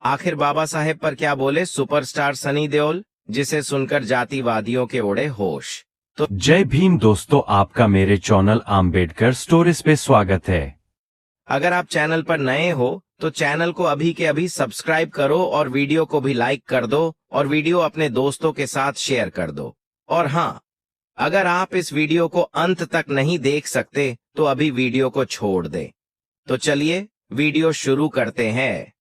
आखिर बाबा साहेब पर क्या बोले सुपरस्टार सनी देओल, जिसे सुनकर जातिवादियों के उड़े होश। तो जय भीम दोस्तों, आपका मेरे चैनल आम्बेडकर स्टोरीज पे स्वागत है। अगर आप चैनल पर नए हो तो चैनल को अभी के अभी सब्सक्राइब करो और वीडियो को भी लाइक कर दो और वीडियो अपने दोस्तों के साथ शेयर कर दो। और हाँ, अगर आप इस वीडियो को अंत तक नहीं देख सकते तो अभी वीडियो को छोड़ दें। तो चलिए वीडियो शुरू करते हैं।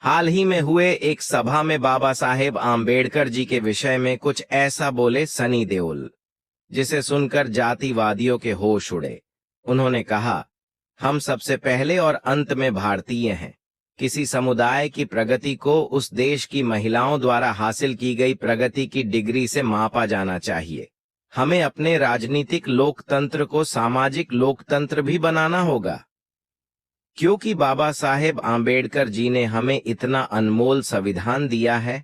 हाल ही में हुए एक सभा में बाबा साहेब आम्बेडकर जी के विषय में कुछ ऐसा बोले सनी देओल, जिसे सुनकर जातिवादियों के होश उड़े। उन्होंने कहा, हम सबसे पहले और अंत में भारतीय हैं। किसी समुदाय की प्रगति को उस देश की महिलाओं द्वारा हासिल की गई प्रगति की डिग्री से मापा जाना चाहिए। हमें अपने राजनीतिक लोकतंत्र को सामाजिक लोकतंत्र भी बनाना होगा, क्योंकि बाबा साहेब आम्बेडकर जी ने हमें इतना अनमोल संविधान दिया है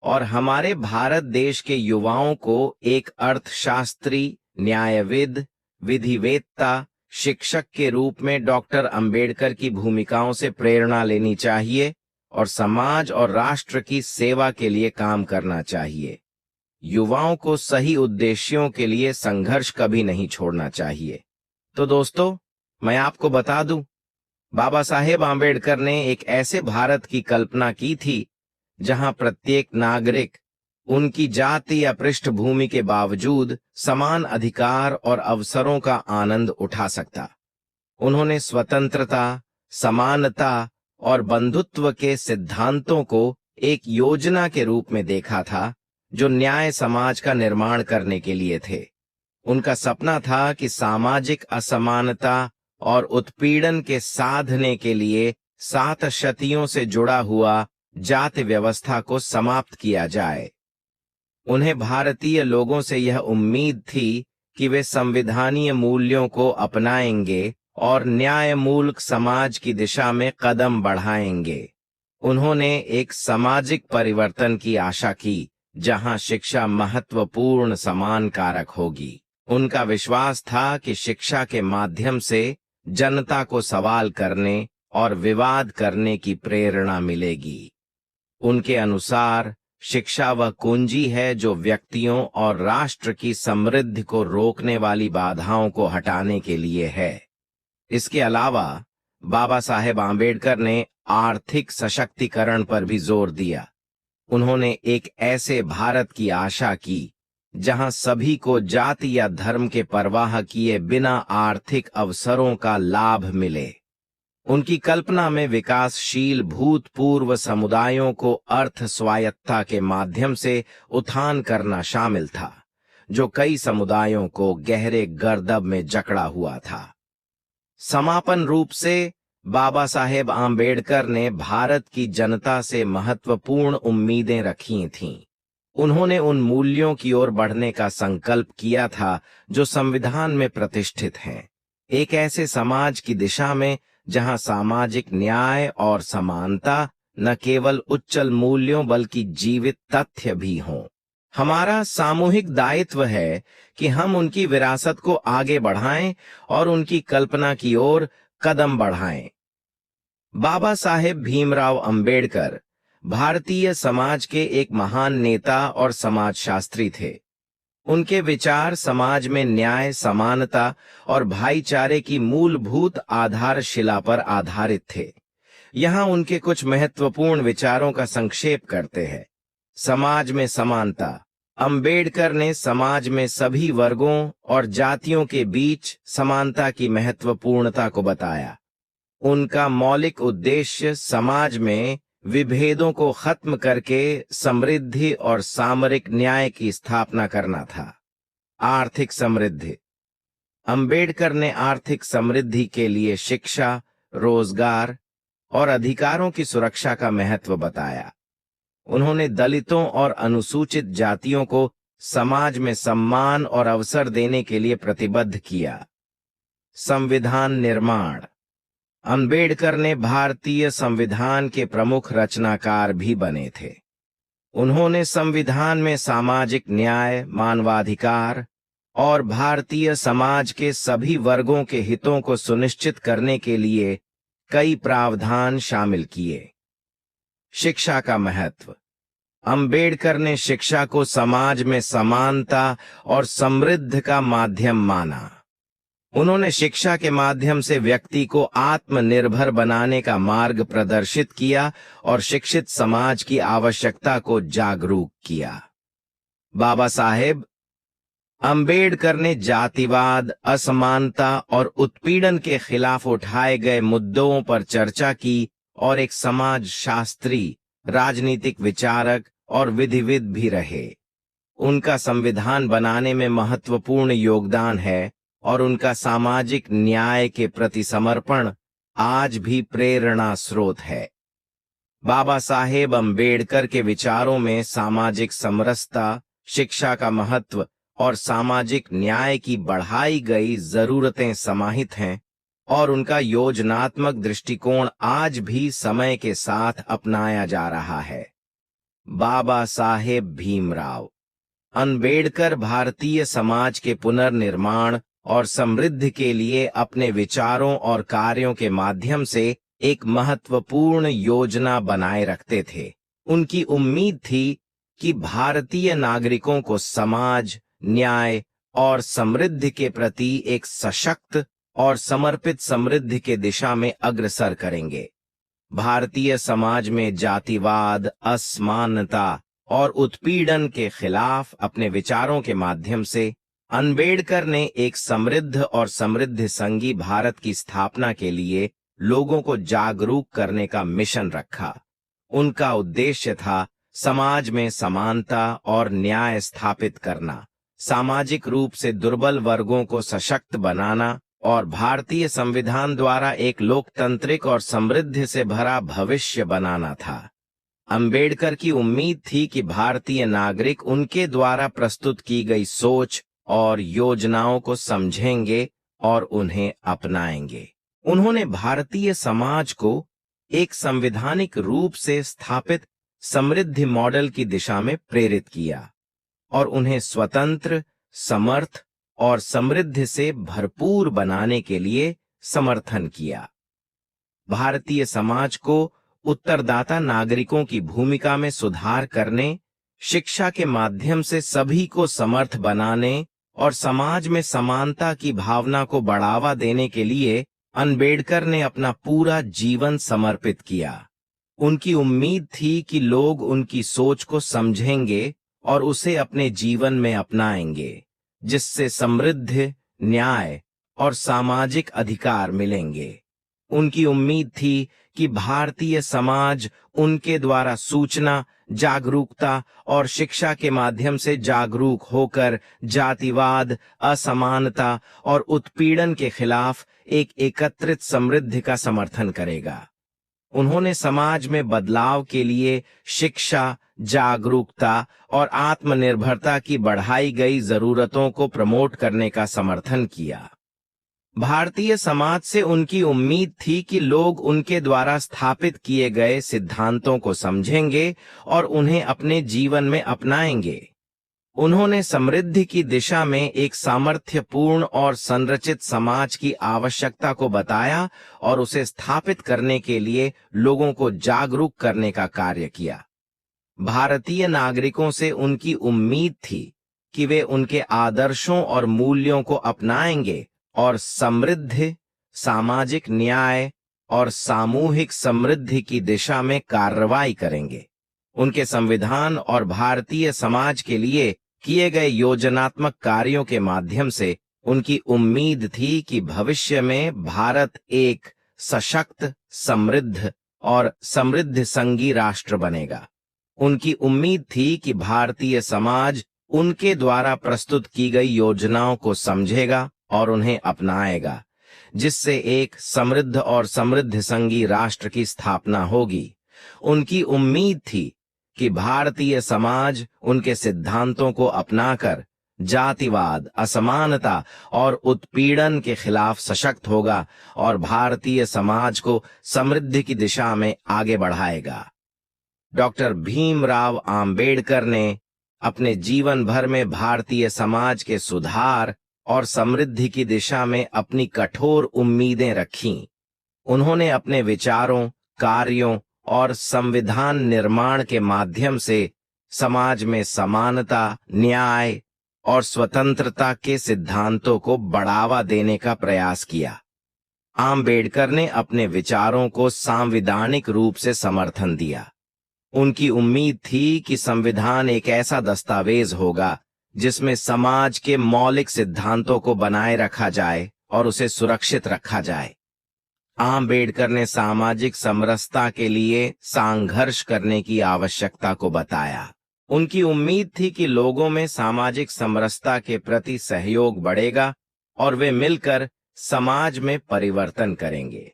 और हमारे भारत देश के युवाओं को एक अर्थशास्त्री, न्यायविद, विधिवेत्ता, शिक्षक के रूप में डॉक्टर अंबेडकर की भूमिकाओं से प्रेरणा लेनी चाहिए और समाज और राष्ट्र की सेवा के लिए काम करना चाहिए। युवाओं को सही उद्देश्यों के लिए संघर्ष कभी नहीं छोड़ना चाहिए। तो दोस्तों, मैं आपको बता दूं, बाबा साहेब आम्बेडकर ने एक ऐसे भारत की कल्पना की थी जहां प्रत्येक नागरिक उनकी जाति या पृष्ठभूमि के बावजूद समान अधिकार और अवसरों का आनंद उठा सकता। उन्होंने स्वतंत्रता, समानता और बंधुत्व के सिद्धांतों को एक योजना के रूप में देखा था जो न्याय समाज का निर्माण करने के लिए थे। उनका सपना था कि सामाजिक असमानता और उत्पीड़न के साधने के लिए 7 शतियों से जुड़ा हुआ जाति व्यवस्था को समाप्त किया जाए। उन्हें भारतीय लोगों से यह उम्मीद थी कि वे संविधानीय मूल्यों को अपनाएंगे और न्यायमूलक समाज की दिशा में कदम बढ़ाएंगे। उन्होंने एक सामाजिक परिवर्तन की आशा की जहां शिक्षा महत्वपूर्ण समान कारक होगी। उनका विश्वास था कि शिक्षा के माध्यम से जनता को सवाल करने और विवाद करने की प्रेरणा मिलेगी। उनके अनुसार शिक्षा वह कुंजी है जो व्यक्तियों और राष्ट्र की समृद्धि को रोकने वाली बाधाओं को हटाने के लिए है। इसके अलावा बाबा साहेब आम्बेडकर ने आर्थिक सशक्तिकरण पर भी जोर दिया। उन्होंने एक ऐसे भारत की आशा की जहां सभी को जाति या धर्म के परवाह किए बिना आर्थिक अवसरों का लाभ मिले। उनकी कल्पना में विकासशील भूतपूर्व समुदायों को अर्थ स्वायत्तता के माध्यम से उत्थान करना शामिल था, जो कई समुदायों को गहरे गर्दभ में जकड़ा हुआ था। समापन रूप से बाबा साहेब आम्बेडकर ने भारत की जनता से महत्वपूर्ण उम्मीदें रखी थीं। उन्होंने उन मूल्यों की ओर बढ़ने का संकल्प किया था जो संविधान में प्रतिष्ठित हैं। एक ऐसे समाज की दिशा में जहां सामाजिक न्याय और समानता न केवल उच्चल मूल्यों बल्कि जीवित तथ्य भी हों। हमारा सामूहिक दायित्व है कि हम उनकी विरासत को आगे बढ़ाएं और उनकी कल्पना की ओर कदम बढ़ाएं। बाबा साहेब भीमराव अंबेडकर भारतीय समाज के एक महान नेता और समाजशास्त्री थे। उनके विचार समाज में न्याय, समानता और भाईचारे की मूलभूत आधारशिला पर आधारित थे। यहाँ उनके कुछ महत्वपूर्ण विचारों का संक्षेप करते हैं। समाज में समानता। अंबेडकर ने समाज में सभी वर्गों और जातियों के बीच समानता की महत्वपूर्णता को बताया। उनका मौलिक उद्देश्य समाज में विभेदों को खत्म करके समृद्धि और सामरिक न्याय की स्थापना करना था। आर्थिक समृद्धि। अंबेडकर ने आर्थिक समृद्धि के लिए शिक्षा, रोजगार और अधिकारों की सुरक्षा का महत्व बताया। उन्होंने दलितों और अनुसूचित जातियों को समाज में सम्मान और अवसर देने के लिए प्रतिबद्ध किया। संविधान निर्माण। अंबेडकर ने भारतीय संविधान के प्रमुख रचनाकार भी बने थे। उन्होंने संविधान में सामाजिक न्याय, मानवाधिकार और भारतीय समाज के सभी वर्गों के हितों को सुनिश्चित करने के लिए कई प्रावधान शामिल किए। शिक्षा का महत्व। अंबेडकर ने शिक्षा को समाज में समानता और समृद्धि का माध्यम माना। उन्होंने शिक्षा के माध्यम से व्यक्ति को आत्मनिर्भर बनाने का मार्ग प्रदर्शित किया और शिक्षित समाज की आवश्यकता को जागरूक किया। बाबा साहेब अंबेडकर ने जातिवाद, असमानता और उत्पीड़न के खिलाफ उठाए गए मुद्दों पर चर्चा की और एक समाजशास्त्री, राजनीतिक विचारक और विधिविद भी रहे। उनका संविधान बनाने में महत्वपूर्ण योगदान है और उनका सामाजिक न्याय के प्रति समर्पण आज भी प्रेरणा स्रोत है। बाबा साहेब अंबेडकर के विचारों में सामाजिक समरसता, शिक्षा का महत्व और सामाजिक न्याय की बढ़ाई गई जरूरतें समाहित हैं और उनका योजनात्मक दृष्टिकोण आज भी समय के साथ अपनाया जा रहा है। बाबा साहेब भीमराव अंबेडकर भारतीय समाज के पुनर्निर्माण और समृद्धि के लिए अपने विचारों और कार्यों के माध्यम से एक महत्वपूर्ण योजना बनाए रखते थे। उनकी उम्मीद थी कि भारतीय नागरिकों को समाज, न्याय और समृद्धि के प्रति एक सशक्त और समर्पित समृद्धि के दिशा में अग्रसर करेंगे। भारतीय समाज में जातिवाद, असमानता और उत्पीड़न के खिलाफ अपने विचारों के माध्यम से अंबेडकर ने एक समृद्ध और समृद्ध संघी भारत की स्थापना के लिए लोगों को जागरूक करने का मिशन रखा। उनका उद्देश्य था समाज में समानता और न्याय स्थापित करना, सामाजिक रूप से दुर्बल वर्गों को सशक्त बनाना और भारतीय संविधान द्वारा एक लोकतांत्रिक और समृद्धि से भरा भविष्य बनाना था। अंबेडकर की उम्मीद थी कि भारतीय नागरिक उनके द्वारा प्रस्तुत की गई सोच और योजनाओं को समझेंगे और उन्हें अपनाएंगे। उन्होंने भारतीय समाज को एक संवैधानिक रूप से स्थापित समृद्धि मॉडल की दिशा में प्रेरित किया और उन्हें स्वतंत्र, समर्थ और समृद्धि से भरपूर बनाने के लिए समर्थन किया। भारतीय समाज को उत्तरदाता नागरिकों की भूमिका में सुधार करने, शिक्षा के माध्यम से सभी को समर्थ बनाने और समाज में समानता की भावना को बढ़ावा देने के लिए अंबेडकर ने अपना पूरा जीवन समर्पित किया। उनकी उम्मीद थी कि लोग उनकी सोच को समझेंगे और उसे अपने जीवन में अपनाएंगे, जिससे समृद्धि, न्याय और सामाजिक अधिकार मिलेंगे। उनकी उम्मीद थी कि भारतीय समाज उनके द्वारा सूचना, जागरूकता और शिक्षा के माध्यम से जागरूक होकर जातिवाद, असमानता और उत्पीड़न के खिलाफ एक एकत्रित समृद्धि का समर्थन करेगा। उन्होंने समाज में बदलाव के लिए शिक्षा, जागरूकता और आत्मनिर्भरता की बढ़ाई गई जरूरतों को प्रमोट करने का समर्थन किया। भारतीय समाज से उनकी उम्मीद थी कि लोग उनके द्वारा स्थापित किए गए सिद्धांतों को समझेंगे और उन्हें अपने जीवन में अपनाएंगे। उन्होंने समृद्धि की दिशा में एक सामर्थ्यपूर्ण और संरचित समाज की आवश्यकता को बताया और उसे स्थापित करने के लिए लोगों को जागरूक करने का कार्य किया। भारतीय नागरिकों से उनकी उम्मीद थी कि वे उनके आदर्शों और मूल्यों को अपनाएंगे और समृद्धि, सामाजिक न्याय और सामूहिक समृद्धि की दिशा में कार्रवाई करेंगे। उनके संविधान और भारतीय समाज के लिए किए गए योजनात्मक कार्यों के माध्यम से उनकी उम्मीद थी कि भविष्य में भारत एक सशक्त, समृद्ध और समृद्ध संघी राष्ट्र बनेगा। उनकी उम्मीद थी कि भारतीय समाज उनके द्वारा प्रस्तुत की गई योजनाओं को समझेगा और उन्हें अपनाएगा, जिससे एक समृद्ध और समृद्ध संघी राष्ट्र की स्थापना होगी। उनकी उम्मीद थी कि भारतीय समाज उनके सिद्धांतों को अपनाकर जातिवाद, असमानता और उत्पीड़न के खिलाफ सशक्त होगा और भारतीय समाज को समृद्धि की दिशा में आगे बढ़ाएगा। डॉक्टर भीमराव आम्बेडकर ने अपने जीवन भर में भारतीय समाज के सुधार और समृद्धि की दिशा में अपनी कठोर उम्मीदें रखीं। उन्होंने अपने विचारों, कार्यों और संविधान निर्माण के माध्यम से समाज में समानता, न्याय और स्वतंत्रता के सिद्धांतों को बढ़ावा देने का प्रयास किया। आम्बेडकर ने अपने विचारों को सांविधानिक रूप से समर्थन दिया। उनकी उम्मीद थी कि संविधान एक ऐसा दस्तावेज होगा जिसमें समाज के मौलिक सिद्धांतों को बनाए रखा जाए और उसे सुरक्षित रखा जाए। आम्बेडकर ने सामाजिक समरसता के लिए संघर्ष करने की आवश्यकता को बताया। उनकी उम्मीद थी कि लोगों में सामाजिक समरसता के प्रति सहयोग बढ़ेगा और वे मिलकर समाज में परिवर्तन करेंगे।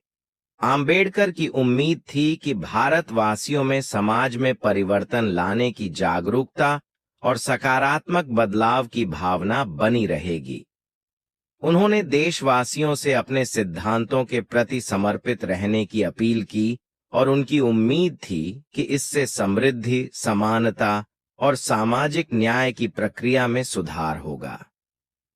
आम्बेडकर की उम्मीद थी कि भारतवासियों में समाज में परिवर्तन लाने की जागरूकता और सकारात्मक बदलाव की भावना बनी रहेगी। उन्होंने देशवासियों से अपने सिद्धांतों के प्रति समर्पित रहने की अपील की और उनकी उम्मीद थी कि इससे समृद्धि, समानता और सामाजिक न्याय की प्रक्रिया में सुधार होगा।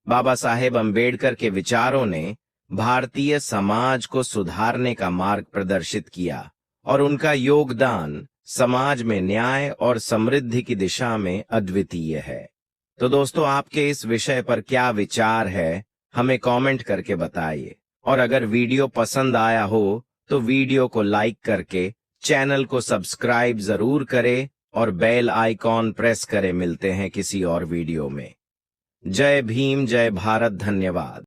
बाबा साहेब अम्बेडकर के विचारों ने भारतीय समाज को सुधारने का मार्ग प्रदर्शित किया और उनका योगदान समाज में न्याय और समृद्धि की दिशा में अद्वितीय है। तो दोस्तों, आपके इस विषय पर क्या विचार है, हमें कमेंट करके बताइए। और अगर वीडियो पसंद आया हो तो वीडियो को लाइक करके चैनल को सब्सक्राइब जरूर करें और बेल आइकॉन प्रेस करें। मिलते हैं किसी और वीडियो में। जय भीम, जय भारत, धन्यवाद।